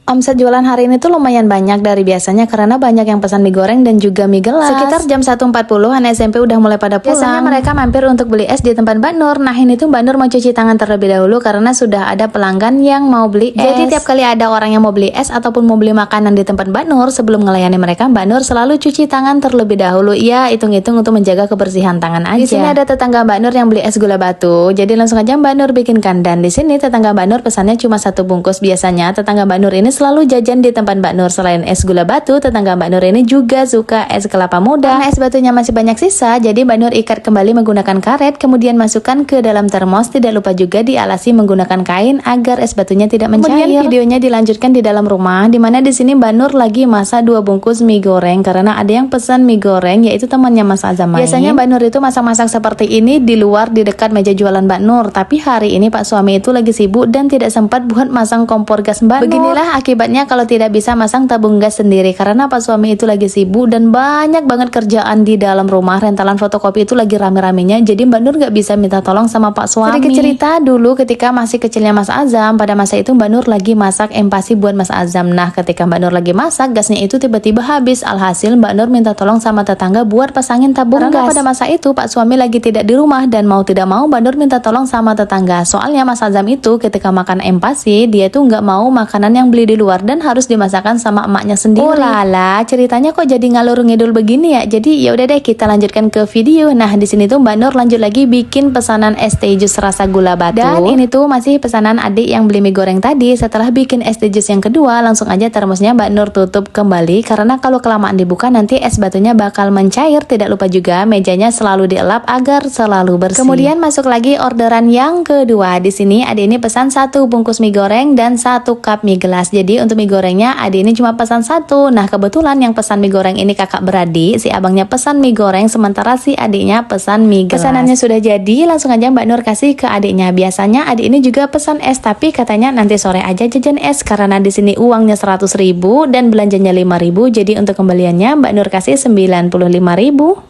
Omset jualan hari ini tuh lumayan banyak dari biasanya karena banyak yang pesan mie goreng dan juga mie gelas. Sekitar jam 1.40 anak SMP udah mulai pada pulang. Biasanya mereka mampir untuk beli es di tempat Mbak Nur. Nah ini tuh Mbak Nur mau cuci tangan terlebih dahulu karena sudah ada pelanggan yang mau beli es. Jadi tiap kali ada orang yang mau beli es ataupun mau beli makanan di tempat Mbak Nur, sebelum ngelayani mereka Mbak Nur selalu cuci tangan terlebih dahulu. Ya hitung-hitung untuk menjaga kebersihan tangan aja. Di sini ada tetangga Mbak Nur yang beli es gula batu. Jadi langsung aja Mbak Nur bikinkan, dan di sini tetangga Mbak Nur pesannya cuma 1 bungkus. Biasanya tetangga Mbak Nur ini selalu jajan di tempat Mbak Nur. Selain es gula batu, tetangga Mbak Nur ini juga suka es kelapa muda. Karena es batunya masih banyak sisa, jadi Mbak Nur ikat kembali menggunakan karet, kemudian masukkan ke dalam termos. Tidak lupa juga dialasi menggunakan kain agar es batunya tidak mencair. Kemudian videonya dilanjutkan di dalam rumah, dimana di sini Mbak Nur lagi masak 2 bungkus mie goreng karena ada yang pesan mie goreng, yaitu temannya Mas Azam. Biasanya Mbak Nur itu masak-masak seperti ini di luar di dekat meja jualan Mbak Nur, tapi hari ini Pak suami itu lagi sibuk dan tidak sempat buat masang kompor gas Mbak Nur. Beginilah akibatnya kalau tidak bisa masang tabung gas sendiri karena Pak suami itu lagi sibuk dan banyak banget kerjaan di dalam rumah. Rentalan fotokopi itu lagi rame-ramenya, jadi Mbak Nur nggak bisa minta tolong sama Pak suami. Sedikit cerita dulu ketika masih kecilnya Mas Azam, pada masa itu Mbak Nur lagi masak empasi buat Mas Azam. Nah ketika Mbak Nur lagi masak, gasnya itu tiba-tiba habis. Alhasil Mbak Nur minta tolong sama tetangga buat pasangin tabung gas. Pada masa itu Pak suami lagi tidak di rumah dan mau tidak mau Mbak Nur minta tolong sama tetangga. Soalnya Mas Azam itu ketika makan empasi, dia tuh nggak mau makanan yang beli di luar dan harus dimasakkan sama emaknya sendiri. Oh lala, ceritanya kok jadi ngalur ngidul begini ya. Jadi ya udah deh, kita lanjutkan ke video. Nah di sini tuh Mbak Nur lanjut lagi bikin pesanan es teh jus rasa gula batu. Dan ini tuh masih pesanan adik yang beli mie goreng tadi. Setelah bikin es teh jus yang kedua, langsung aja termosnya Mbak Nur tutup kembali karena kalau kelamaan dibuka nanti es batunya bakal mencair. Tidak lupa juga mejanya selalu dielap agar selalu bersih. Kemudian masuk lagi orderan yang kedua. Di sini adik ini pesan 1 bungkus mie goreng dan 1 cup mie gelas. Jadi untuk mie gorengnya adik ini cuma pesan 1. Nah kebetulan yang pesan mie goreng ini kakak beradik. Si abangnya pesan mie goreng sementara si adiknya pesan mie gelas. Pesanannya sudah jadi, langsung aja Mbak Nur kasih ke adiknya. Biasanya adik ini juga pesan es, tapi katanya nanti sore aja jajan es karena di sini uangnya 100.000 dan belanjanya 5.000. Jadi untuk kembaliannya Mbak Nur kasih 95.000.